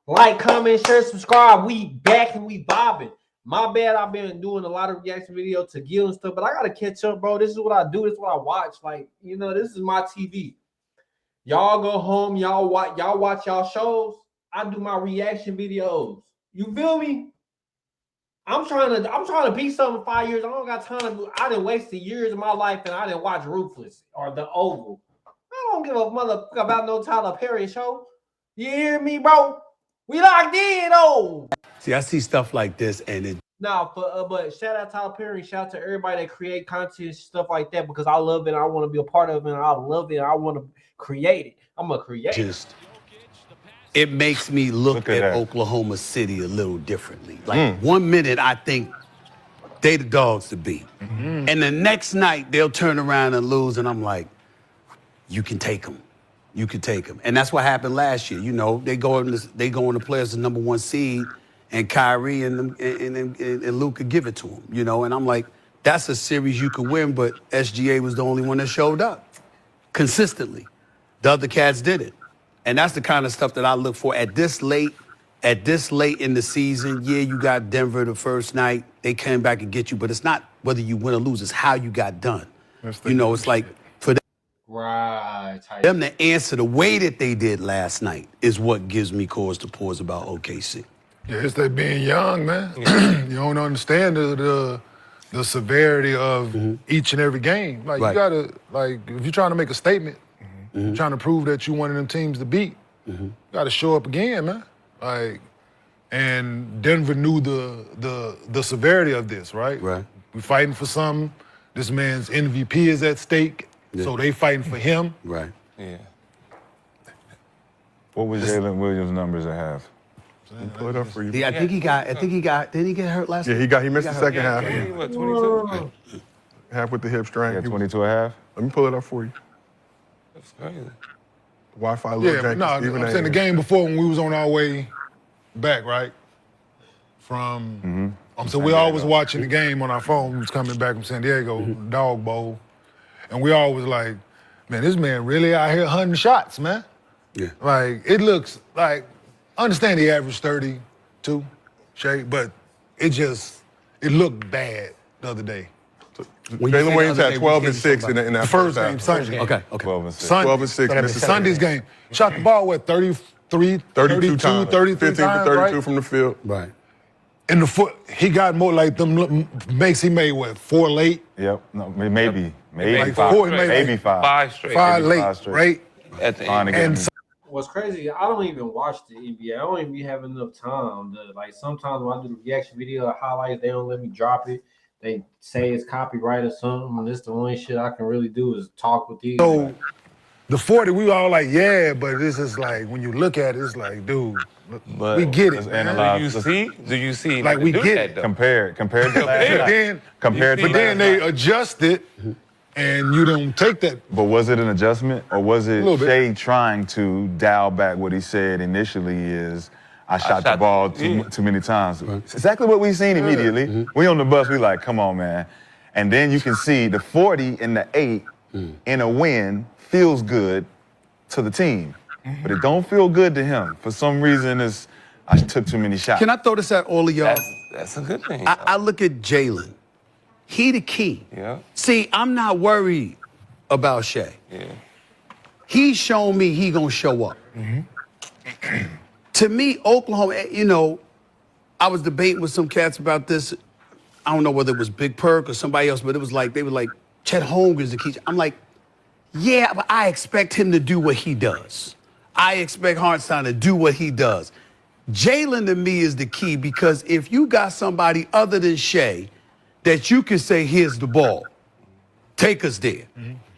Like, comment, share, subscribe. We back and we bobbing. My bad, I've been doing a lot of reaction videos to Gil and stuff, but I gotta catch up, bro. This is what I do. This is what I watch. Like, you know, this is my TV. Y'all go home, y'all watch y'all shows. I do my reaction videos. You feel me? I'm trying to be something in 5 years. I don't got time to. I done wasted years of my life and I didn't watch Ruthless or The Oval. I don't give a motherfucker about no Tyler Perry show. You hear me, bro? We locked in, though. See, I see stuff like this, and it. Nah, but shout out Tyler Perry, shout out to everybody that create content, stuff like that, because I love it. I want to be a part of it. And I love it. I want to create it. I'm a creator. It makes me look at Oklahoma City a little differently. Like 1 minute, I think they the dogs to beat, and the next night they'll turn around and lose, and I'm like, you can take them. You can take them. And that's what happened last year. You know, they go in to play as the number 1 seed, and Kyrie and Luka give it to them, you know? And I'm like, that's a series you could win, but SGA was the only one that showed up consistently. The other cats did it. And that's the kind of stuff that I look for at this late in the season. Yeah, you got Denver the first night. They came back and get you, but it's not whether you win or lose, it's how you got done. You know, it's like for them to answer the way that they did last night is what gives me cause to pause about OKC. Yeah, it's they being young, man. You don't understand the severity of each and every game. Like, you gotta, like, if you're trying to make a statement, trying to prove that you're one of them teams to beat, you gotta show up again, man. Like, and Denver knew the severity of this, right? Right. We're fighting for something. This man's MVP is at stake, so they fighting for him. Right. Yeah. What was Jalen Williams' numbers at half? Pull it up for you. Yeah, I think he got, didn't he get hurt last night? Yeah, he missed the second half. What, 22? Half with the hip strain. Yeah, 22 and a half? Let me pull it up for you. That's crazy. Wi-Fi, Lil Jenkins, I'm saying the game before when we was on our way back, right? From, so we always watching the game on our phone. We was coming back from San Diego, Dog Bowl. And we always like, man, this man really out here hunting shots, man. Yeah. Like, it looks like, I understand he averaged 32, Shay, but it looked bad the other day. Jalen Williams had 12 and 6 in that first half. game, Sunday. Okay. 12 and 6. 12 and 6. missed the second Sunday's game. Shot the ball, what, 33, 32 times. 33 15 times, for 32 right? from the field. Right. In the foot, he got more like them makes he made, what, 4 late? Yep. No, maybe Like 5. 4, he made Maybe like 5. 5 straight. 5 maybe late, 5 straight. right? At the Fine end. again. And What's crazy, I don't even watch the NBA. I don't even be having enough time to, like, sometimes when I do the reaction video or highlights, they don't let me drop it. They say it's copyright or something, and this the only shit I can really do is talk with these. so the 40, we all like, yeah, but this is like, when you look at it, it's like, dude, But we get it, let's man. analyze. Do you see? Like, we do get that, it. though? Compared to last But night. then, Compared to but then last they night. adjusted, and you don't take that. But was it an adjustment, or was it Little bit. Shea trying to dial back what he said initially is, I shot the ball too many times. It's exactly what we seen immediately. We on the bus, we like, come on, man. And then you can see the 40 and the 8 in a win feels good to the team. But it don't feel good to him. For some reason, I took too many shots. Can I throw this at all of y'all? That's a good thing. I look at Jalen. He the key. Yeah. See, I'm not worried about Shea. Yeah. He's shown me he gonna show up. To me, Oklahoma, you know, I was debating with some cats about this. I don't know whether it was Big Perk or somebody else, but it was like, they were like, Chet Holmgren's the key. I'm like, yeah, but I expect him to do what he does. I expect Hartenstein to do what he does. Jalen to me is the key, because if you got somebody other than Shea that you can say, here's the ball, take us there.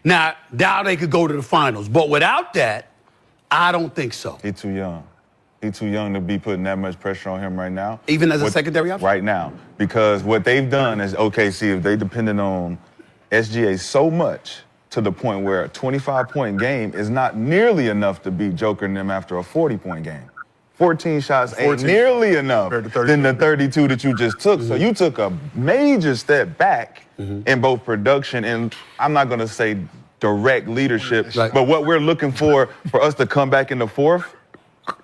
Now they could go to the finals, but without that, I don't think so. He's too young. He's too young to be putting that much pressure on him right now. Even as a secondary option? Right now. Because what they've done is, OKC, if they depended on SGA so much to the point where a 25-point game is not nearly enough to beat Joker and them after a 40-point game. 14 shots ain't nearly enough than the 32 that you just took. So you took a major step back in both production and, I'm not going to say direct leadership, but what we're looking for us to come back in the fourth,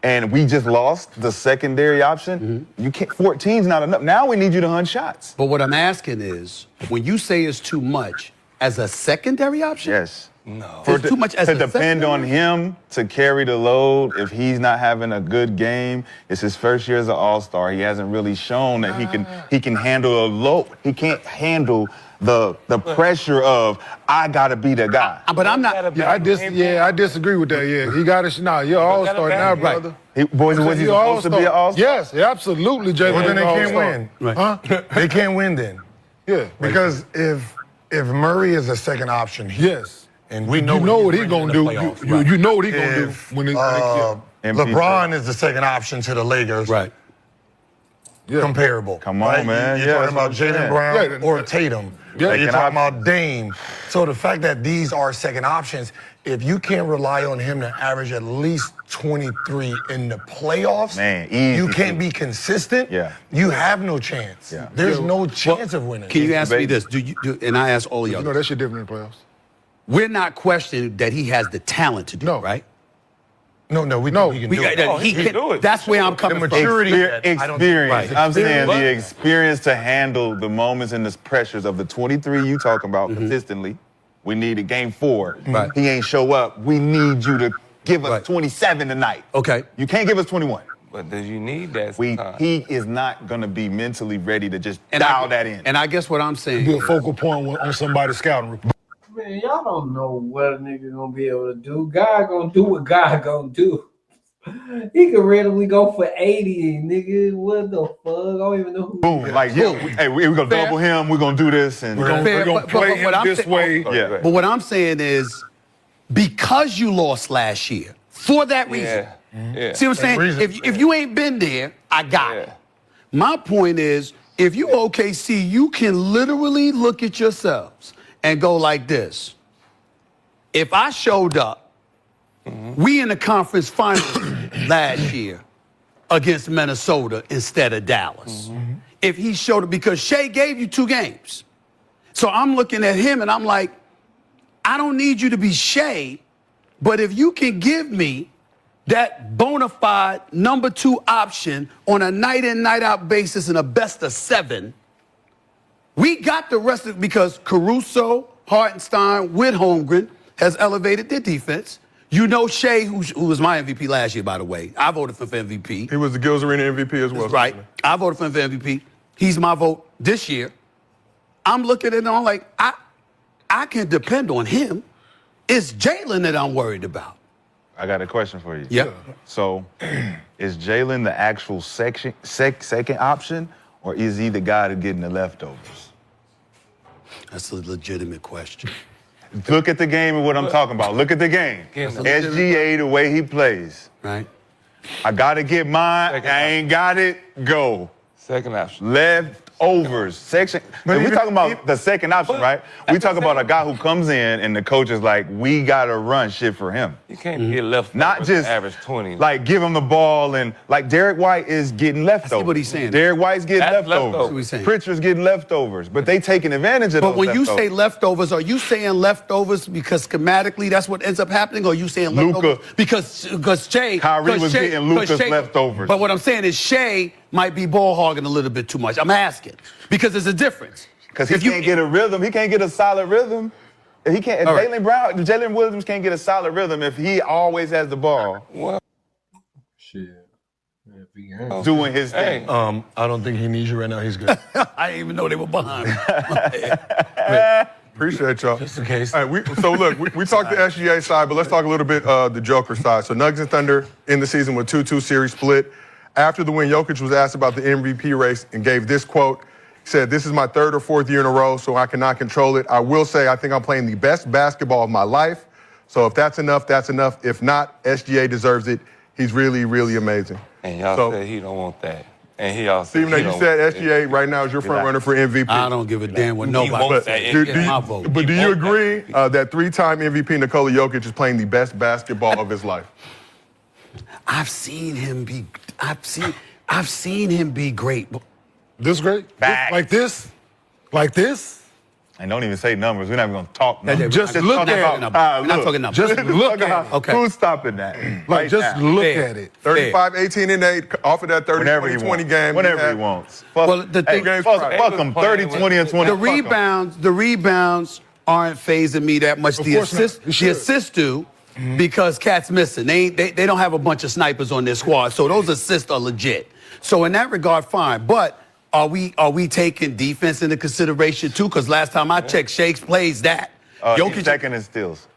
and we just lost the secondary option, you can't. 14's not enough. Now we need you to hunt shots. But what I'm asking is, when you say it's too much as a secondary option, Yes. No. it's too much as to a depend on secondary? him to carry the load if he's not having a good game. It's his first year as an All-Star. He hasn't really shown that he can handle a load. He can't handle the pressure of I gotta be the guy. But I'm not. Yeah, I disagree with that. Yeah, he got to. Nah, you're all star now, brother. Was he supposed to be an All-Star? Yes, absolutely, Jalen. Well, then they can't win. Right. Huh? They can't win then. Yeah, Because if Murray is a second option, yes. and You know what he gonna do. You know what he gonna do when he MVP. LeBron is the second option to the Lakers. Right. Comparable. Come on, right? man. You're Yeah, talking about that's what I'm Jaylen saying. Brown Yeah, or Tatum. Yeah, You're second talking option. about Dame. So the fact that these are second options, if you can't rely on him to average at least 23 in the playoffs, Man, easy. you can't be consistent. Yeah. You have no chance. Yeah. There's no chance of winning. Can you ask me debate. this? And I ask all of You y'all. know that shit different in the playoffs. We're not questioning that he has the talent to do No. it, right? No, we know he can do it. Oh, he can do it. That's where I'm coming The from. maturity. I don't- Experience. Right. I'm saying But- the experience to handle the moments and the pressures of the 23 you talking about consistently. We needed game 4. Right. He ain't show up. We need you to give us Right. 27 tonight. Okay. You can't give us 21. But do you need that? We sometimes? he is not gonna be mentally ready to just And dial I, that in. And I guess what I'm saying Be a is, focal point on somebody's scouting report. Man, y'all don't know what a nigga gonna be able to do. God gonna do what God gonna do. He could randomly go for 80, nigga. What the fuck? I don't even know who. Boom. Like, yeah, we're gonna Fair. double him. We're gonna do this. And We're Fair, gonna but play what him I'm this saying- way. yeah. but what I'm saying is, because you lost last year, for that reason. Yeah. See what I'm saying? reason. If you ain't been there, I got it. My point is, if you OKC, you can literally look at yourselves and go like this. If I showed up, we in the conference finals last year against Minnesota instead of Dallas. If he showed up, because Shea gave you 2 games. So I'm looking at him and I'm like, I don't need you to be Shea, but if you can give me that bona fide number 2 option on a night in, night out basis in a best of 7, we got the rest of it because Caruso, Hartenstein, with Holmgren has elevated their defense. You know Shea, who was my MVP last year, by the way. I voted for MVP. He was the Gills Arena MVP as well. Right. I voted for him for MVP. He's my vote this year. I'm looking at it and I'm like, I can depend on him. It's Jalen that I'm worried about. I got a question for you. Yep. So, is Jalen the actual second option, or is he the guy that's getting the leftovers? That's a legitimate question. Look at the game and what I'm talking about. Look at the game. SGA, the way he plays. Right? I gotta get mine. Second I ain't got it. Go. Second option. Leftovers. Section. But We even- talking about the second option, right? We talk about a guy who comes in and the coach is like, we gotta run shit for him. You can't get left. Not just average 20. like give him the ball and like Derek White is getting leftovers. what he's saying. Derek White's getting That's leftovers. leftovers. What he's saying. Pritchard's getting leftovers, but they taking advantage of But those when you say leftovers. leftovers, are you saying leftovers because schematically that's what ends up happening, or are you saying leftovers Luka. because Shea? Kyrie was Shea- getting Luka's 'cause Shea- leftovers. But what I'm saying is Shea might be ball hogging a little bit too much. I'm asking because there's a difference. Because he can't get a rhythm. He can't get a solid rhythm. He can't. If All right. Jalen Williams can't get a solid rhythm if he always has the ball Shit. doing his thing. Hey. I don't think he needs you right now. He's good. I didn't even know they were behind me. Appreciate y'all. Just in case. All right, so look, we talked the SGA side, but let's talk a little bit the Joker side. So Nuggets and Thunder in the season with 2-2 series split. After the win, Jokic was asked about the MVP race and gave this quote. He said, "This is my 3rd or 4th year in a row, so I cannot control it. I will say I think I'm playing the best basketball of my life. So if that's enough, that's enough. If not, SGA deserves it. He's really, really amazing." And y'all So- said he don't want that. And he also Even though you said SGA right now is your front runner for MVP. I don't give a damn what nobody wants says. that. Do, Yeah, do you, my vote. But do He you wants agree that 3-time MVP Nikola Jokic is playing the best basketball of his life? I've seen him be. I've seen him be great. This great? Facts. Like this? Like this? And don't even say numbers. We're not even gonna talk numbers. Just look talk at about it. how it We're not look. talking numbers. Just Let's look talk at about it. Okay. Who's stopping that? Like, Right just now. look Fair. at it. 35, 18, and 8 off of that 30, Whenever 20, he 20 wants. game. Whenever he wants. Fuck, Well, the thing- fuck him. 30, 20, and 20. The Fuck 'em. rebounds aren't phasing me that much. Of The course not. assists, It the should. assists do because Cat's missing. They don't have a bunch of snipers on their squad, so those assists are legit. So in that regard, fine. But are we taking defense into consideration too? Because last time I checked, Shakes plays that. He's second in steals.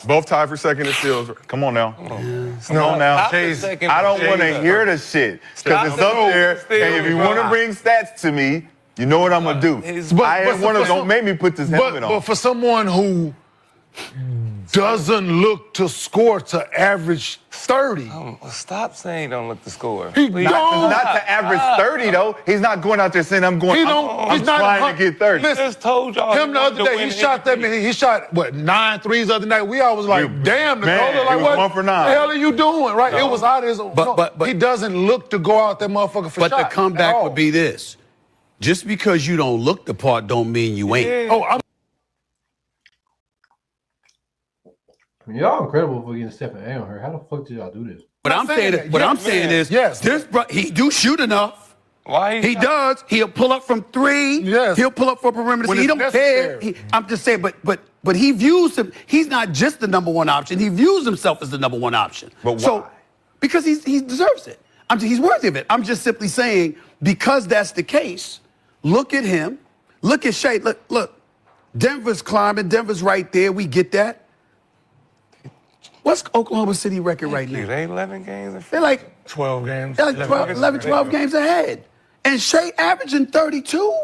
Both tied for second in steals. Come on now. Come on now. Stop the Chase, second I don't want to Chase. hear the shit. Stop Because it's the up there. steals. And if you want to bring stats to me, you know what I'm going to do. I ain't want to, don't make me put this helmet on. But for someone who doesn't look to score to average 30, Stop saying don't look to score. he Please. don't. Not to average 30, though. He's not going out there saying, I'm He don't. I'm He's not trying to get 30. I Listen, just told y'all. him the he other wanted to day, he win shot that. MVP. He shot what 9 threes the other night. We all was like, We- damn, man, Nikola, like he was what 1 for 9. the hell are you doing? Right? It was out of his. But he doesn't look to go out that motherfucker for But shots the at comeback all. would be this: just because you don't look the part, don't mean you ain't. Oh, I'm Y'all incredible for getting Stephen A on her. How the fuck did y'all do this? What I'm I'm saying saying, that. what Yes, I'm saying man. is, Yes. this he do shoot enough. Why He does. He'll pull up from 3. Yes. He'll pull up for perimeter. When He it's don't care. necessary. I'm just saying, but he views him. He's not just the number one option. He views himself as the number one option. But So, why? because he deserves it. He's worthy of it. I'm just simply saying because that's the case. Look at him. Look at Shea. Look. Denver's climbing. Denver's right there. We get that. What's Oklahoma City record right now? They 11 games in They're like 12 games. they're like 12 games ahead. And Shea averaging 32.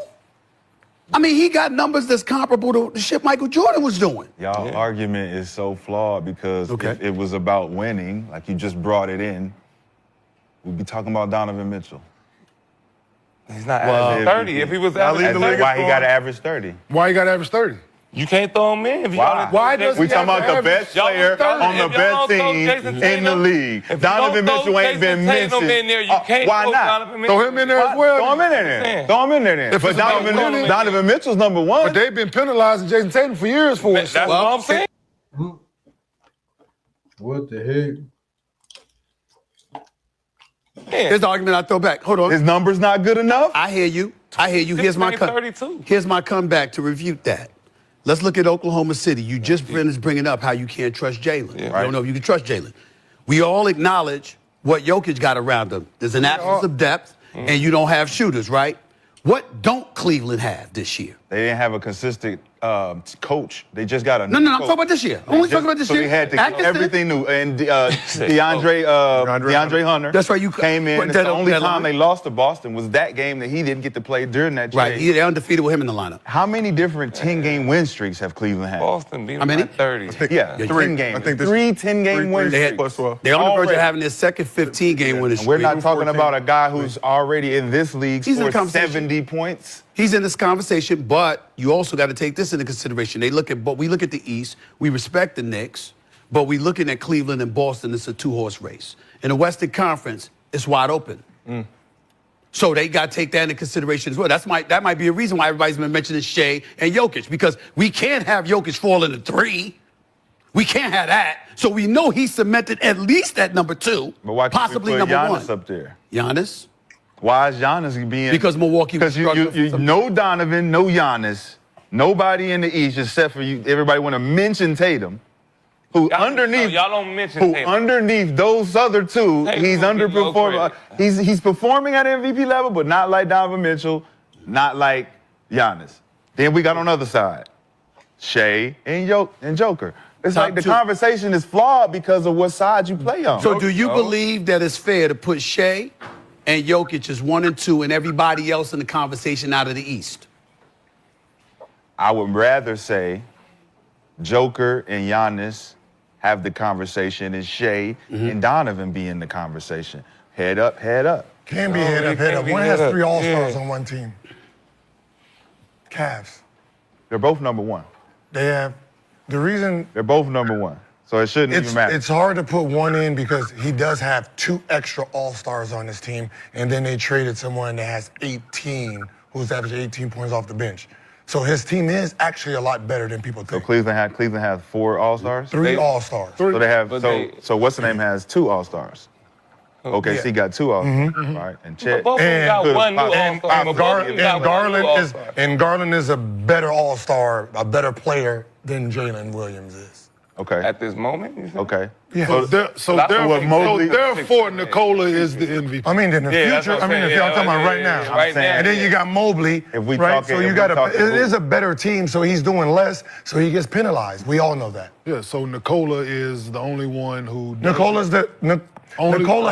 I mean, he got numbers that's comparable to the shit Michael Jordan was doing. Y'all argument is so flawed because Okay. if it was about winning, like you just brought it in, we'd be talking about Donovan Mitchell. He's not Well, averaging 30. If he was I'll leave averaging the league 30, Why he got to average 30? why you got to average 30? you can't throw him in. If you Why? only- Why does We he talking have about to the average- best Y'all was player 30. on the If y'all best don't throw team Jason in Tatum- the league. if you Donovan don't throw Mitchell ain't been Jason Tatum mentioned. in there, you can't Why throw not? Donovan Mitchell. Throw him in there as well. Throw him in there. saying. Throw him in there. If But it's about winning- Donovan Mitchell's number one. But they've been penalizing Jason Tatum for years for it. That's what I'm saying. What the heck? Here's the argument I throw back. Hold on. His number's not good enough. I hear you. Here's my 32. Here's my comeback to refute that. Let's look at Oklahoma City. You just finished bringing up how you can't trust Jalen. I don't know if you can trust Jalen. We all acknowledge what Jokic got around him. There's an absence of depth, and you don't have shooters, right? What don't Cleveland have this year? They didn't have a consistent coach. They just got a No, new I'm coach. talking about this year. I'm only talking about this so year. they had to keep Atkinson. everything new. And DeAndre Hunter. That's right, you came in. put It's that the on only that time line. they lost to Boston was that game that he didn't get to play during that Right, trade. they're undefeated with him in the lineup. How many different 10-game win streaks have Cleveland had? Boston beat How him many? by 30. Yeah, Yeah, 3 games. I think this- 3 10-game win three streaks. plus 12. They're on the verge of Already. having their second 15-game winning And we're streak. not talking 14. about a guy who's already in this league He's in the for conversation. 70 points. He's in this conversation, but you also got to take this into consideration. We look at the East. We respect the Knicks, but we looking at Cleveland and Boston. It's a 2-horse race. In the Western Conference, it's wide open. So they got to take that into consideration as well. That might be a reason why everybody's been mentioning Shea and Jokic, because we can't have Jokic falling to 3. We can't have that. So we know he's cemented at least at number 2, But why can't possibly we put number Giannis 1. up there? Giannis? Why is Giannis being? Because Milwaukee was Because you struggling for some- no Donovan, no Giannis, nobody in the East except for you. Everybody want to mention Tatum, who underneath y'all don't mention who Tatum. underneath those other two, Tatum he's will get no underperforming. credit. He's performing at MVP level, but not like Donovan Mitchell, not like Giannis. Then we got on the other side, Shea and Joker. It's Top like the 2. conversation is flawed because of what side you play on. So do you believe that it's fair to put Shea and Jokic as 1 and 2 and everybody else in the conversation out of the East? I would rather say Joker and Giannis have the conversation and Shea and Donovan be in the conversation. Head up, head up. Can be No, head they up, head can't up. be One head has up. 3 All-Stars Yeah. on one team. Cavs. They're both number one. They have the reason They're both number one. So it shouldn't even matter. it's hard to put one in because he does have 2 extra All-Stars on his team, and then they traded someone that has 18, who's averaging 18 points off the bench. So his team is actually a lot better than people So think. Cleveland has 4 All-Stars? 3 All-Stars. So they have But so what's the name has 2 All-Stars. OKC got 2 All-Stars, right? And Chet. Both of them got could've one new popped- All-Star. but both of them got one new All-Star. Garland is a better All-Star, a better player than Jalen Williams is. Okay. At this moment, you said? Okay. Yeah. Therefore, Nikola is the MVP. I mean, in the Yeah, that's future, what I'm I mean, if saying. y'all talking about Yeah, right now. yeah, right now, And then you got Mobley, If we right? talking- So if you we got talking- it is a better team, so he's doing less, so he gets penalized. We all know that. Yeah, so Nikola is the only one who Nikola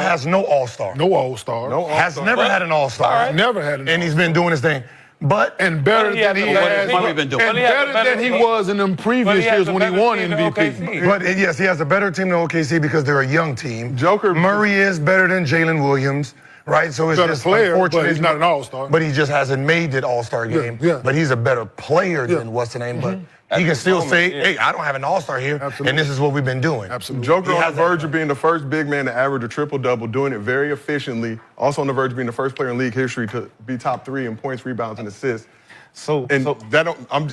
has no All-Star. no All-Star. Has never had an All-Star. Never had an And he's been doing his thing. But and better But he than has he a better has, team. What we've been doing. and But he has a better better than he team. was in them But previous he has years a when he better won team than MVP. OKC. But yes, he has a better team than OKC because they're a young team. Joker- Murray is better than Jalen Williams, right? So it's Better just player, but unfortunate. he's not an All-Star. But he just hasn't made that All-Star game. yeah. But he's a better player than what's the name. But he can this still moment, say, yeah. "Hey, I don't have an All-Star here, Absolutely. and this is what we've been doing." Absolutely. Joker He on the has that verge right. of being the first big man to average a triple-double, doing it very efficiently. Also on the verge of being the first player in league history to be top 3 in points, rebounds, and assists. And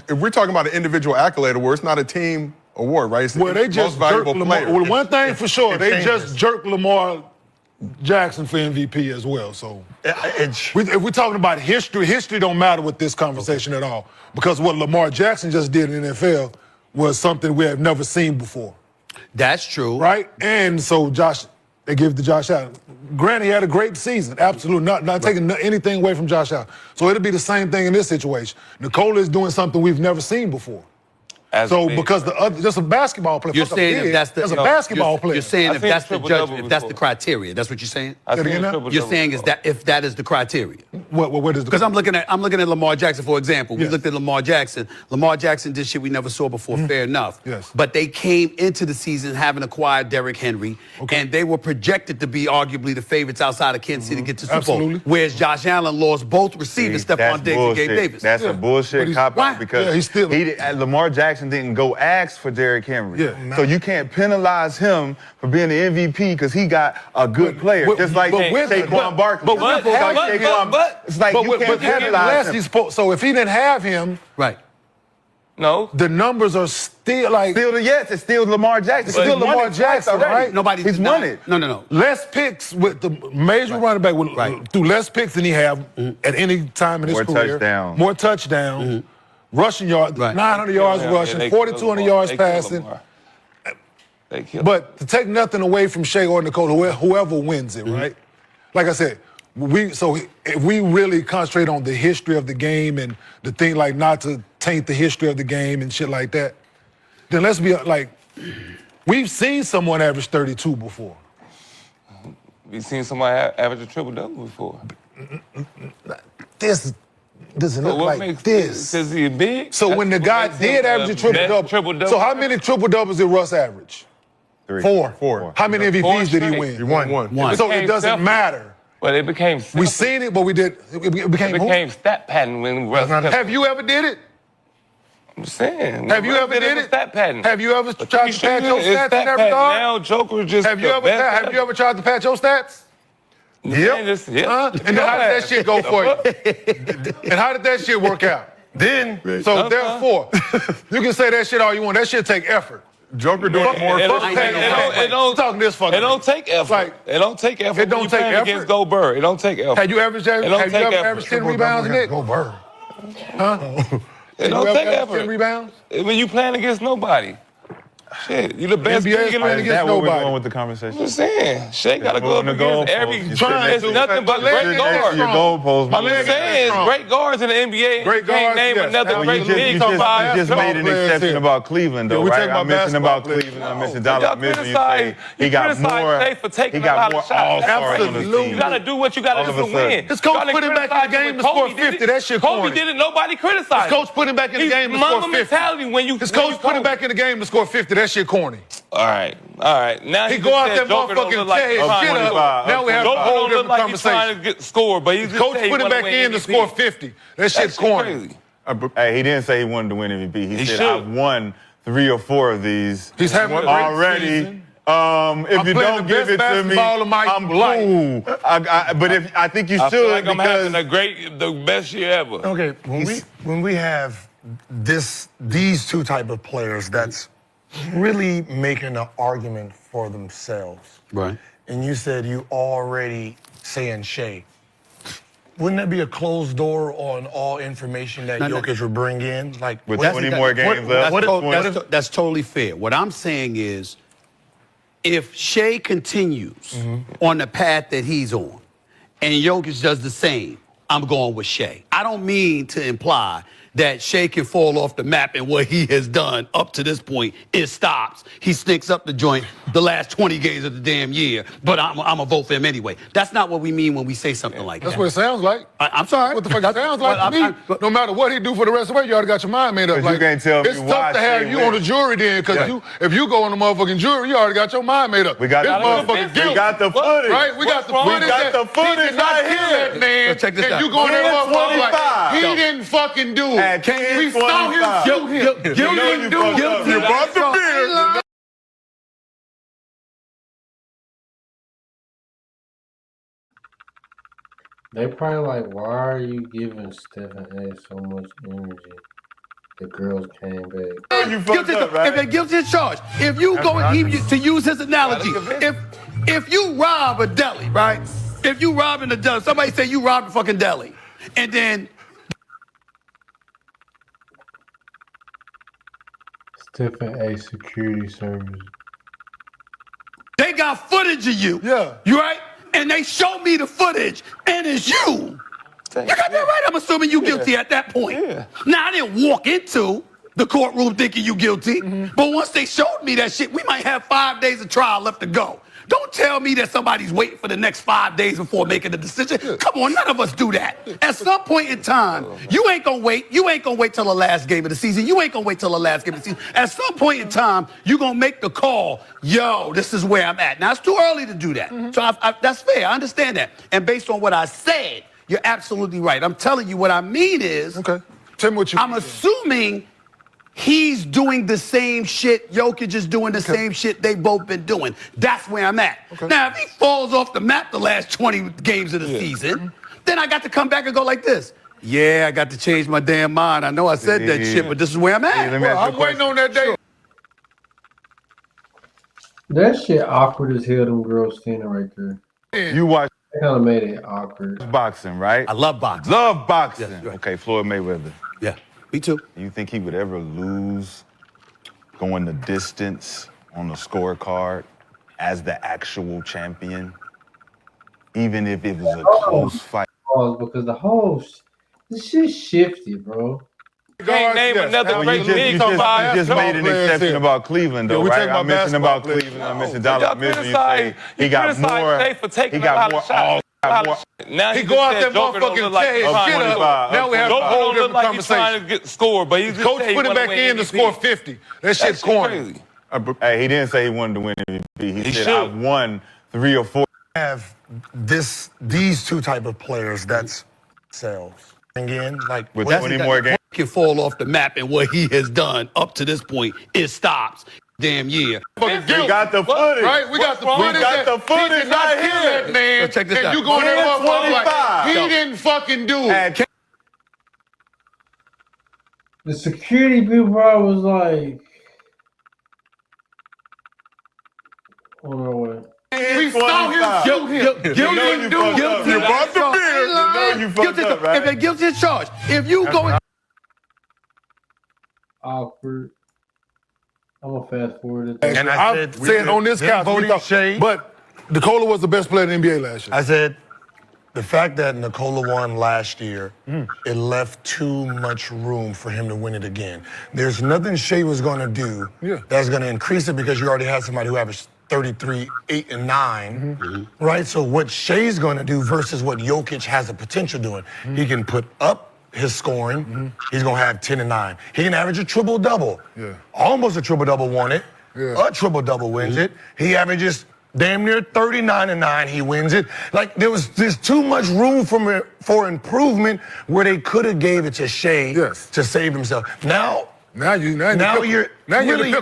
if we're talking about an individual accolade award, it's not a team award, right? It's Well, they most just valuable jerked Lamar. player. Well, one thing for sure, it they changes. just jerked Lamar Jackson for MVP as well. So It's- if we're talking about history don't matter with this conversation at all. Because what Lamar Jackson just did in the NFL was something we have never seen before. That's true. Right? And so they give it to Josh Allen. Granted, he had a great season. Absolutely. Not taking anything away from Josh Allen. So it'll be the same thing in this situation. Nikola is doing something we've never seen before. As So big. because the other, just a basketball player. You're fuck a saying kid, if that's the a basketball player. You're saying I've if seen that's the triple-double judge, if that's the before. criteria, that's what you're saying. I Say it seen again now? triple-double You're saying before. if that is the criteria. What is the? Because I'm looking at Lamar Jackson, for example. We Yes. looked at Lamar Jackson. Lamar Jackson did shit we never saw before, fair enough. Yes. But they came into the season having acquired Derrick Henry, and they were projected to be arguably the favorites outside of Kansas City to get to the Super Bowl. Absolutely. Whereas Josh Allen lost both receivers, Stephon That's Diggs and Gabe bullshit. Davis. That's Yeah. a But bullshit he's- cop Why? out because Yeah, he's still- Lamar Jackson didn't go ask for Derrick Henry. Yeah. So you can't penalize him for being the MVP because he got a good player. but- just like but with- Saquon Barkley. but with- Just like Saquon- it's like you can't penalize him. So if he didn't have him, Right. No. the numbers are still like Yes, it's still Lamar Jackson. It's still He's won Lamar it twice Jackson, already. right? Nobody's He's denying- won it. No. less picks with the major running back with Right. through less picks than he have at any time in his More career. touchdowns. More touchdowns. Rushing yards, Right. 900 yards rushing, they 4,200 kill yards Lamar. They kill passing. Lamar. They kill But to take nothing away from Shea or Nicole, whoever wins it, right? Like I said, if we really concentrate on the history of the game and the thing like not to taint the history of the game and shit like that, then let's be like, we've seen someone average 32 before. We've seen somebody average a triple-double before. This doesn't So look what like makes this. Because he's big. So that's when the what guy makes him did the average a best triple-double, so how many triple-doubles did Russ average? 3. 4. How many MVPs did he straight. win? He won. One. So it became doesn't selfish. matter. But it became We selfish. seen it, but we did. It became It who? became stat pattern when Russ not- kept- Have you ever did it? I'm saying. Have you Russ ever did with it? Stat pattern. Have you ever But tried you to pad sure your it's stats in stat that pattern. regard? Now Joker is just Have you the ever best have you ever tried to pad your stats? Yep. Huh? And then how did that shit go for you? And how did that shit work out? Then, So therefore, you can say that shit all you want. That shit take effort. Joker doing It more. don't- fuck it pad don't- your it don't- stats. it don't- Talking this fucking. It don't take effort. Like, it don't take effort. it don't when you take playing effort? against Go Bird. It don't take effort. Have you averaged? It don't Have you take ever effort. averaged 10 rebounds, Nick? Go Bird. Huh? It You don't ever take averaged effort. 10 rebounds? When you playing against nobody. Shit, you the best NBA is big in playing the Is against that where we're nobody. going with the conversation? I'm just saying, Shea got to go up moving the against goalposts. every. You're It's sitting nothing but My leg great is guards. Your goalposts. My I'm leg just is saying, strong. great guards in the NBA. Great You can't guards, name yes. another Now, great you big You top just five. made an players exception here. about Cleveland, though, Yeah, we right? talking I about mentioned basketball about players. Cleveland. I No. mentioned Y'all Dallas. You criticize- he you got criticize more. Shea for taking He a got lot more of shots. all-stars on the Absolutely. team. You gotta do what you gotta All do of to a sudden. win. His coach Y'all put him back in the criticized game when to score Kobe did 50. it. That shit Kobe corny. did it. Nobody criticized. His coach put him back in the He's game to score Mamba 50. mentality when you. His when coach you put him Kobe. back in the game to score 50. That shit corny. All right. Now He you go just out said that Joker don't motherfucking look like tear he's his trying shit to up. score. Now we have a Joker whole don't look different like he's trying conversation. to get score, but he's just Coach saying he put him wanna back win in to MVP. score 50. That shit's corny. Crazy. Hey, he didn't say he wanted to win MVP. He said, should. I've won 3 or 4 of these He's having a great already. season. If I'm you playing don't the give it best to me, basketball of my I'm life. cool. But if I think you I should feel like I'm because having the best year ever. Okay, when we have these two type of players that's really making an argument for themselves. Right. And you said you already saying Shea. Wouldn't that be a closed door on all information that Jokic would bring in? Like With 20 more games left. That's totally fair. What I'm saying is, if Shea continues on the path that he's on, and Jokic does the same, I'm going with Shea. I don't mean to imply that Shea can fall off the map and what he has done up to this point, it stops. He stinks up the joint the last 20 games of the damn year, but I'm going to vote for him anyway. That's not what we mean when we say something like That's that. what it sounds like. I'm sorry. What the fuck it sounds like to me? No matter what he do for the rest of the way, you already got your mind made up. But you can't tell me it's why tough to have Shea you wins. on the jury then, because if you go on the motherfucking jury, you already got your mind made up. We got this the motherfucking footage. guilty. We got the footage. Right? We got the footage. We got the footage He did not right kill here. that man. So check this and out. you go in there motherfucker like, 25. he didn't fucking do At it. We saw him 10-25. shoot him. Guilty. You didn't do it. Guilty. You brought the beer. They probably like, why are you giving Stephen A so much energy? The girls came back. You fucked Guilty, up, right? if they're guilty as charged, if you go to use his analogy, if you rob a deli, right? If you robbing a deli, somebody say you robbed a fucking deli, and then Stephen A security service. they got footage of you, Yeah. you right? And they show me the footage, and it's you. You got that right. I'm assuming you guilty at that point. Yeah. Now I didn't walk into the courtroom thinking you guilty, but once they showed me that shit, we might have 5 days of trial left to go. Don't tell me that somebody's waiting for the next 5 days before making a decision. Come on, none of us do that. At some point in time, you ain't gonna wait. You ain't gonna wait till the last game of the season. You ain't gonna wait till the last game of the season. At some point in time, you gonna make the call. Yo, this is where I'm at. Now it's too early to do that. So that's fair. I understand that. And based on what I said, you're absolutely right. I'm telling you what I mean is, Okay. Tell me what you I'm assuming he's doing the same shit. Jokic is doing the same shit they've both been doing. That's where I'm at. Now, if he falls off the map the last 20 games of the season, then I got to come back and go like this. Yeah, I got to change my damn mind. I know I said that shit, but this is where I'm at. Let me ask you a I'm waiting question. on that day. That shit awkward as hell, them girls standing right there. You watch They kind of made it awkward. boxing, right? I love boxing. Love boxing. Yes, right. Okay, Floyd Mayweather. Yeah, me too. You think he would ever lose going the distance on the scorecard as the actual champion? Even if it was a close fight. Because the whole this shit shifty, bro. Can't name another Well, great you just, big you on just, you just made an players exception here. about Cleveland, though, Yeah, we right? talking I about mentioned about basketball Cleveland. I mentioned Y'all Dallas. I mentioned you say he got more. Shea for taking He got a lot more. of shots. got more. Now He go out there Joker don't motherfucking look like tear he's his trying shit to up. score. Now we have a Joker whole don't look different like he's trying to conversation. get score, but he's just Coach saying put he him wanna back win in to MVP. score 50. That shit's corny. Crazy. Hey, he didn't say he wanted to win MVP. He said, should. I won 3 or 4. Have these two type of players that's selves. Again, like With what- 20 more games. Can fall off the map and what he has done up to this point, it stops. Damn year. Fucking We guilty. got the footage. Right? We got the wrong? footage. We got the He footage did not right kill here. that man. So check this and out. you go in there Minute motherfucker like, 25. he Yo. didn't fucking do it. At The security people probably was like, on our way. We saw him shoot him. You know you fucked up. You brought the beer. You know you fucked Guilty, up, right? if they're guilty as charged, if you go Awkward. I'm gonna fast forward it. And I I'm said, saying on this them couch, we voting thought, Shea. but Nikola was the best player in the NBA last year. I said, the fact that Nikola won last year, it left too much room for him to win it again. There's nothing Shea was going to do that's going to increase it because you already had somebody who averaged 33, 8, and 9, right? So what Shea's going to do versus what Jokic has the potential doing, he can put up his scoring. He's going to have 10 and 9. He can average a triple-double. Yeah. Almost a triple-double won it. Yeah. A triple-double wins it. He averages damn near 39 and 9. He wins it. Like there's too much room for improvement where they could have gave it to Shea to save himself. Now you're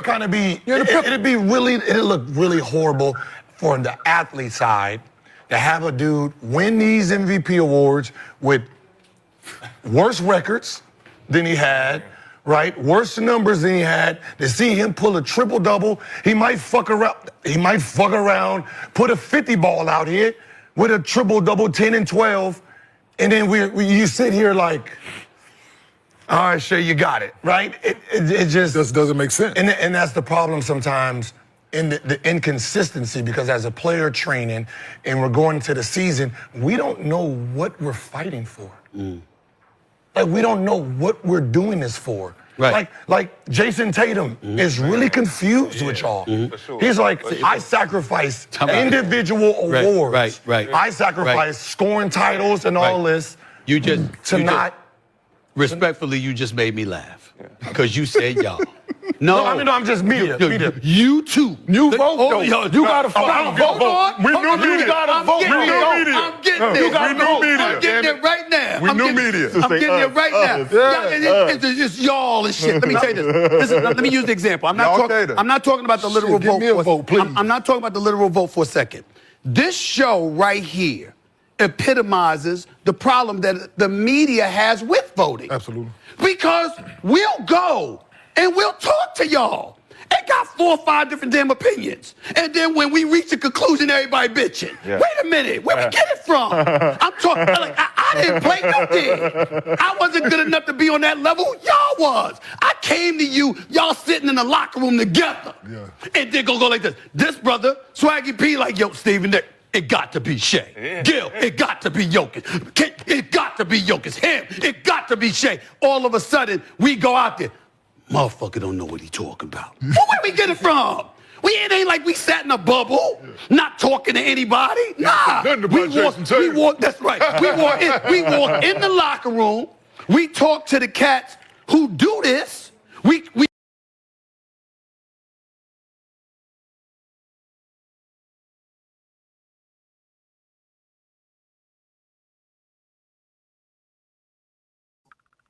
kind of be. It'll look really horrible for the athlete side to have a dude win these MVP awards with worse records than he had, right? Worse numbers than he had. To see him pull a triple-double, he might fuck around, put a 50 ball out here with a triple-double, 10 and 12, and then you sit here like, all right, Shea, you got it, right? It just doesn't make sense. And that's the problem sometimes in the inconsistency, because as a player training and we're going into the season, we don't know what we're fighting for. Like, we don't know what we're doing this for. Right. Like Jason Tatum is really confused with y'all. He's like, I sacrifice individual awards. Right. I sacrifice scoring titles and all this Respectfully, you just made me laugh because you said y'all. No, I'm just media. You too. You vote, though. You gotta vote. We new media. You gotta vote. I'm getting it. I'm getting it right now. We new media. I'm getting it right now. It's y'all and shit. Let me tell you this. Listen, let me use the example. I'm not talking about the literal vote. Give me a vote, please. I'm not talking about the literal vote for a second. This show right here epitomizes the problem that the media has with voting. Absolutely. Because we'll go and we'll talk to y'all and got 4 or 5 different damn opinions. And then when we reach a conclusion, everybody bitching. Yeah. Wait a minute, where we get it from? I'm talking, like, I didn't play, you did. I wasn't good enough to be on that level, y'all was. I came to you, y'all sitting in the locker room together. Yeah. And then go like this. This brother, Swaggy P, like, yo, Stephen, it got to be Shea. Yeah. Gil, it got to be Jokic. It got to be Jokic. Him, it got to be Shea. All of a sudden, we go out there. Motherfucker don't know what he talking about. Well, where we get it from? It ain't like we sat in a bubble, not talking to anybody. Nah. We walk, that's right. We walk in the locker room. We talk to the cats who do this. We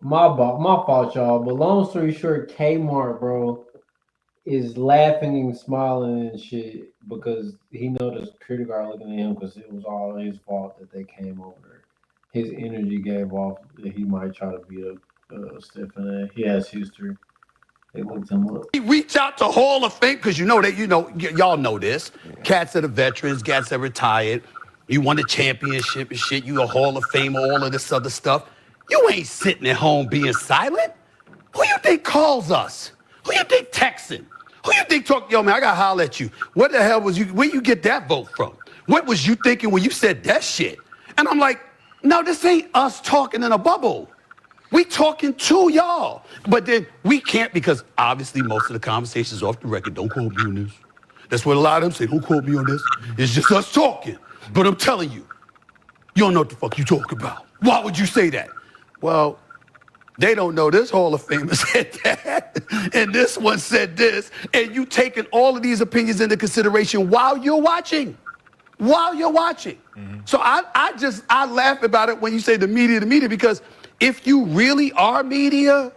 My fault, y'all. But long story short, Kmart, bro, is laughing and smiling and shit because he know the security guard looking at him because it was all his fault that they came over there. His energy gave off that he might try to beat up Stephen A. He has history. They looked him up. We reach out to Hall of Fame because y'all know this. Cats that are veterans, cats that retired. You won the championship and shit. You a Hall of Fame, all of this other stuff. You ain't sitting at home being silent. Who you think calls us? Who you think texting? Who you think yo, man, I gotta holler at you. What the hell was you, where you get that vote from? What was you thinking when you said that shit? And I'm like, no, this ain't us talking in a bubble. We talking to y'all. But then we can't, because obviously most of the conversations off the record. Don't quote me on this. That's what a lot of them say. Don't quote me on this. It's just us talking. But I'm telling you, you don't know what the fuck you talk about. Why would you say that? Well, they don't know this Hall of Famer said that, and this one said this, and you taking all of these opinions into consideration while you're watching. So I laugh about it when you say the media, because if you really are media,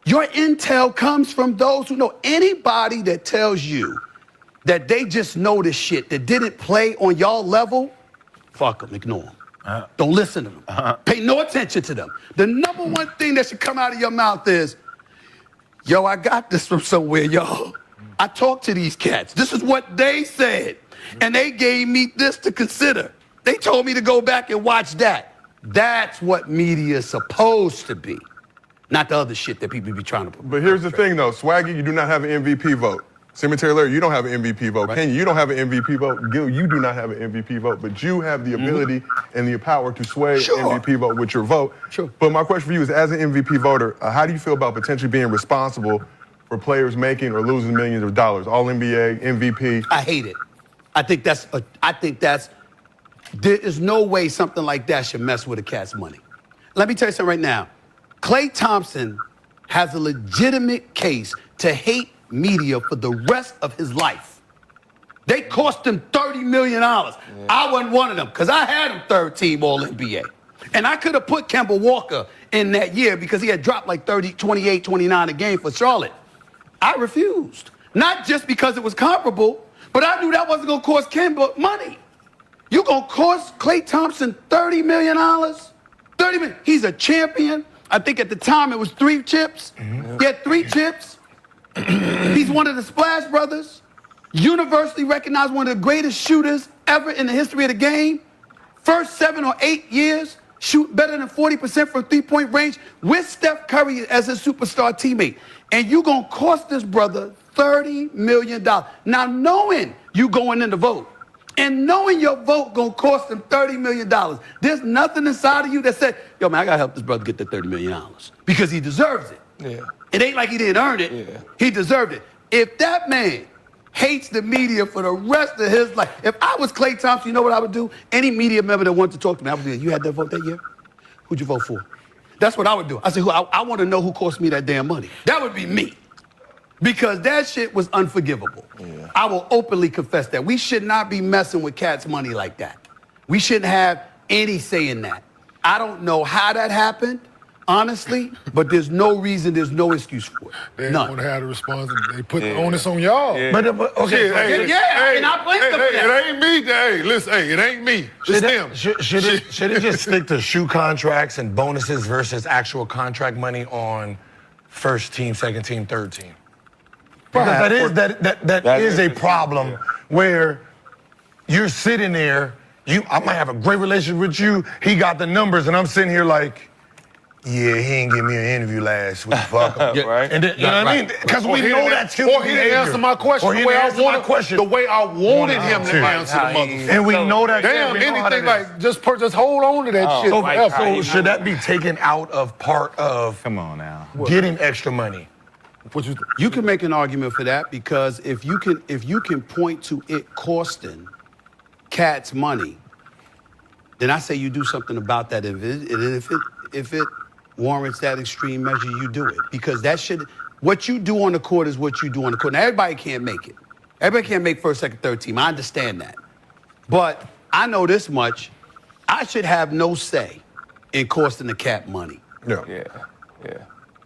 your intel comes from those who know. Anybody that tells you that they just know this shit that didn't play on y'all level, fuck them, ignore them. Don't listen to them. Pay no attention to them. The number one thing that should come out of your mouth is, yo, I got this from somewhere, y'all. I talked to these cats. This is what they said. And they gave me this to consider. They told me to go back and watch that. That's what media is supposed to be. Not the other shit that people be trying to put. But here's the thing, though. Swaggy, you do not have an MVP vote. Cemetery Larry, you don't have an MVP vote. Right. Kenya, you don't have an MVP vote. Gil, you do not have an MVP vote. But you have the ability and the power to sway MVP vote with your vote. Sure. But my question for you is, as an MVP voter, how do you feel about potentially being responsible for players making or losing millions of dollars? All NBA, MVP. I hate it. I think there is no way something like that should mess with a cat's money. Let me tell you something right now. Klay Thompson has a legitimate case to hate media for the rest of his life. They cost him $30 million. Yeah. I wasn't one of them because I had him third team All NBA. And I could have put Kemba Walker in that year because he had dropped like 30, 28, 29 a game for Charlotte. I refused. Not just because it was comparable, but I knew that wasn't going to cost Kemba money. You're going to cost Klay Thompson $30 million? $30 million. He's a champion. I think at the time it was 3 chips. He had 3 chips. He's one of the Splash Brothers. Universally recognized one of the greatest shooters ever in the history of the game. First 7 or 8 years, shoot better than 40% from 3-point range with Steph Curry as his superstar teammate. And you're going to cost this brother $30 million. Now, knowing you going in the vote and knowing your vote going to cost him $30 million, there's nothing inside of you that said, yo, man, I got to help this brother get the $30 million because he deserves it. Yeah. It ain't like he didn't earn it. Yeah. He deserved it. If that man hates the media for the rest of his life, if I was Klay Thompson, you know what I would do? Any media member that wanted to talk to me, I would be like, you had that vote that year? Who'd you vote for? That's what I would do. I said, I want to know who cost me that damn money. That would be me. Because that shit was unforgivable. Yeah. I will openly confess that. We should not be messing with cats' money like that. We shouldn't have any say in that. I don't know how that happened, honestly, but there's no reason, there's no excuse for it. They None. don't want to have the responsibility. They put the onus on y'all. Okay, and I blame them for that. It ain't me. Hey, listen, it ain't me. It's them. Should it just stick to shoe contracts and bonuses versus actual contract money on first team, second team, third team? Because that is a problem where you're sitting there, I might have a great relationship with you, he got the numbers, and I'm sitting here like, yeah, he ain't give me an interview last week. Fuck him. Right. And then, you know what I mean? Because we know that's human Or he didn't answer my question the way I wanted him to answer the motherfucker. And we know that. Damn, anything like, just hold on to that shit. So should that be taken out of part of Come on now. getting extra money? You can make an argument for that because if you can point to it costing cats money, then I say you do something about that. If it warrants that extreme measure, you do it because what you do on the court is what you do on the court. Now everybody can't make it. Everybody can't make first, second, third team. I understand that, but I know this much: I should have no say in costing the cat money. Yeah.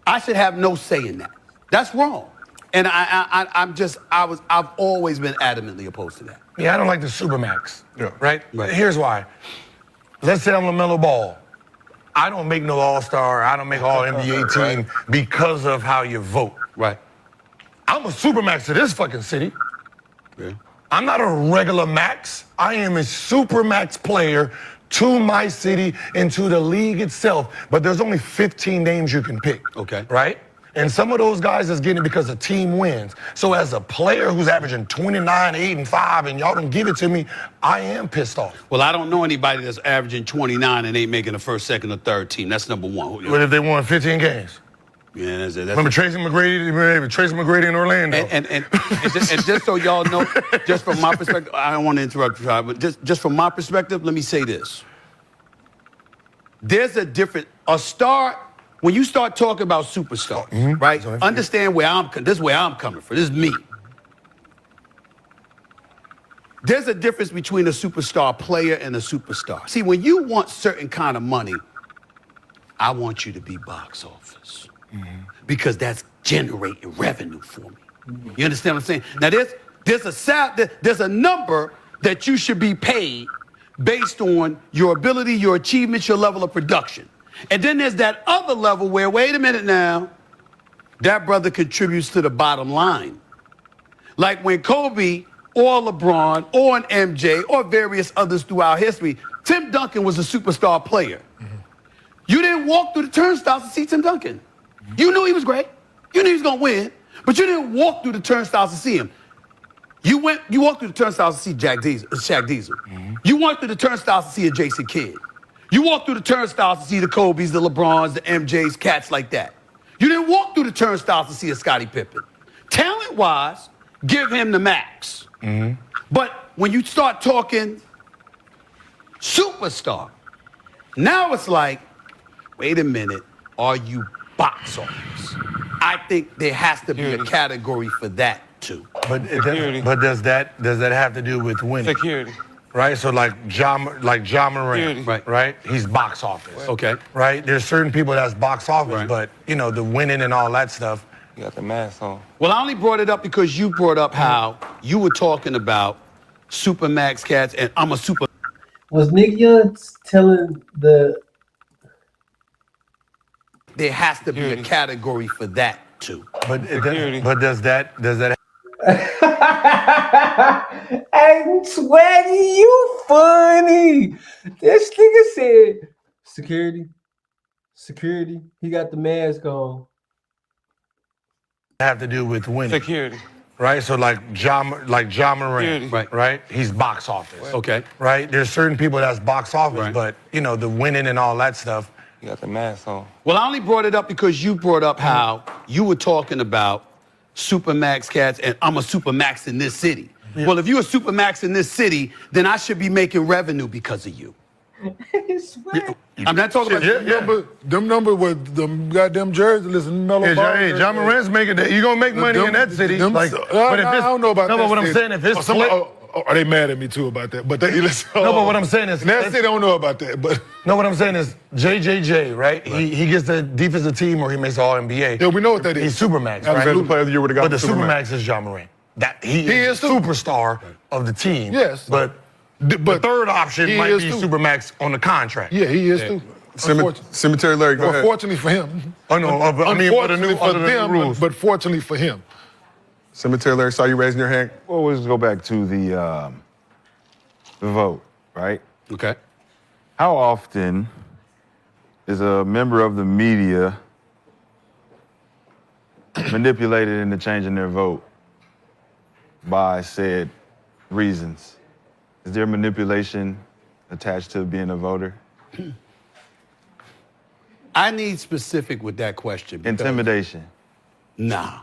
I should have no say in that. That's wrong. And I've always been adamantly opposed to that. Yeah, I don't like the Supermax. Yeah. Right? Here's why. Let's say I'm LaMelo Ball. I don't make no All-Star, I don't make All-NBA team because of how you vote. Right. I'm a Supermax to this fucking city. Yeah. I'm not a regular max. I am a Supermax player to my city and to the league itself. But there's only 15 names you can pick. Okay. Right? And some of those guys is getting it because the team wins. So as a player who's averaging 29, 8, and 5, and y'all don't give it to me, I am pissed off. Well, I don't know anybody that's averaging 29 and ain't making the first, second, or third team. That's number one. But if they won 15 games? Yeah, that's Remember Tracy McGrady in Orlando? And just so y'all know, just from my perspective, I don't want to interrupt you, but just from my perspective, let me say this. There's a star. When you start talking about superstars, right? Understand this is where I'm coming from. This is me. There's a difference between a superstar player and a superstar. See, when you want certain kind of money, I want you to be box office because that's generating revenue for me. You understand what I'm saying? Now, there's a number that you should be paid based on your ability, your achievements, your level of production. And then there's that other level where, wait a minute now, that brother contributes to the bottom line. Like when Kobe or LeBron or an MJ or various others throughout history, Tim Duncan was a superstar player. You didn't walk through the turnstiles to see Tim Duncan. You knew he was great. You knew he was going to win, but you didn't walk through the turnstiles to see him. You walked through the turnstiles to see Shaq Diesel. You walked through the turnstiles to see a Jason Kidd. You walk through the turnstiles to see the Kobes, the LeBrons, the MJs, cats like that. You didn't walk through the turnstiles to see a Scottie Pippen. Talent-wise, give him the max. But when you start talking superstar, now it's like, wait a minute, are you box office? I think there has to be a category for that too. But does that have to do with winning? Security. Right, so like Ja Morant, right? He's box office. Okay. Right? There's certain people that's box office, but the winning and all that stuff. You got the mask on. Well, I only brought it up because you brought up how you were talking about Supermax cats, and I'm a super. Was Nick Young telling there has to be a category for that too. But does that Hey, Swaggy, you funny. This nigga said, security. He got the mask on. have to do with winning? Security. Right? So like Ja Morant, right? He's box office. Okay. Right? There's certain people that's box office, Right. but you know, the winning and all that stuff. You got the mask on. Well, I only brought it up because you brought up how you were talking about Supermax cats, and I'm a Supermax in this city. Yeah. Well, if you're a Supermax in this city, then I should be making revenue because of you. I'm not talking about them numbers with them goddamn jerseys. Listen, Melo. Hey, Ja Morant's making that. You gonna make money in that city? But I don't know about that. No, but what I'm saying, if it's split. Are they mad at me too about that? But they listen. No, but what I'm saying is that city don't know about that. But no, what I'm saying is JJJ, right? He gets the defensive team or he makes All NBA. Yeah, we know what that is. He's Supermax, Right? right? Player of the year would have got But the Supermax is Ja Morant. That he is superstar of the team. Yes, but the third option might be too. Supermax on the contract. Yeah, he is too. Cemetery Larry, go ahead. Unfortunately for him. Oh no, I mean unfortunately for them, rules. but fortunately for him. Cemetery Larry, saw you raising your hand. Well, we'll just go back to the vote, right? Okay. How often is a member of the media manipulated into changing their vote by said reasons? Is there manipulation attached to being a voter? I need specific with that question. Intimidation. Nah,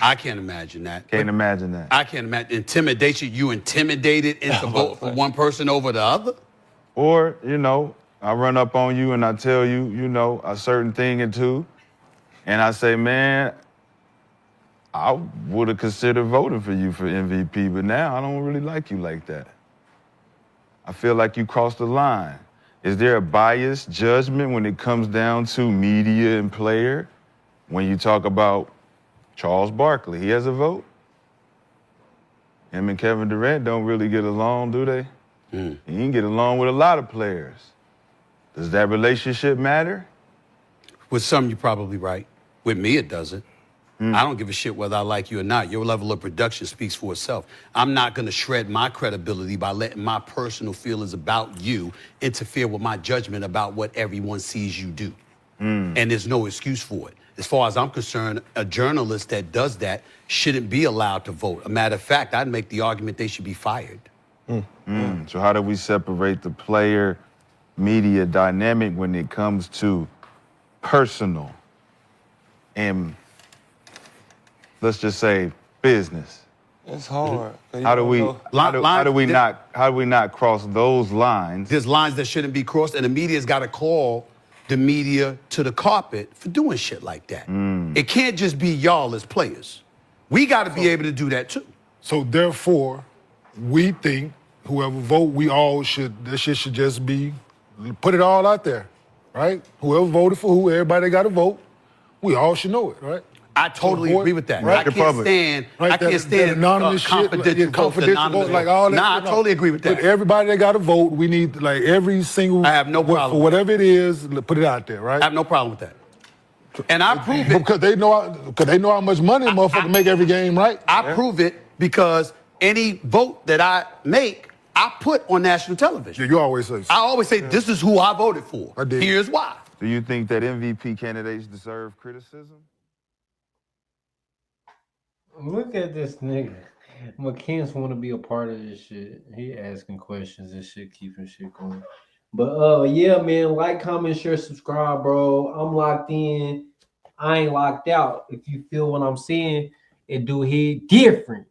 I can't imagine that. Can't imagine that. I can't imagine intimidation. You intimidated into voting for one person over the other? Or, you know, I run up on you and I tell you, you know, a certain thing or two, and I say, man, I would have considered voting for you for MVP, but now I don't really like you like that. I feel like you crossed the line. Is there a biased judgment when it comes down to media and player? When you talk about Charles Barkley, he has a vote. Him and Kevin Durant don't really get along, do they? He can get along with a lot of players. Does that relationship matter? With some, you're probably right. With me, it doesn't. I don't give a shit whether I like you or not. Your level of production speaks for itself. I'm not going to shred my credibility by letting my personal feelings about you interfere with my judgment about what everyone sees you do. And there's no excuse for it. As far as I'm concerned, a journalist that does that shouldn't be allowed to vote. A matter of fact, I'd make the argument they should be fired. So how do we separate the player-media dynamic when it comes to personal and, let's just say, business? It's hard. How do we not cross those lines? There's lines that shouldn't be crossed, and the media's got to call the media to the carpet for doing shit like that. It can't just be y'all as players. We got to be able to do that too. So therefore, we think whoever vote, this shit should just be, put it all out there, right? Whoever voted for who, everybody got to vote. We all should know it, right? I totally agree with that. Right? I can't stand that anonymous confidential vote, like all that. Nah, I totally agree with that. But everybody that got to vote, we need like every single. I have no problem. For whatever it is, put it out there, right? I have no problem with that. And I prove it. Because they know how much money motherfuckers make every game, right? I prove it because any vote that I make, I put on national television. Yeah, you always say. I always say, this is who I voted for. I did. Here's why. Do you think that MVP candidates deserve criticism? Look at this nigga. McKenzie want to be a part of this shit. He asking questions and shit, keeping shit going. But yeah, man, like, comment, share, subscribe, bro. I'm locked in. I ain't locked out. If you feel what I'm saying, it do hit different.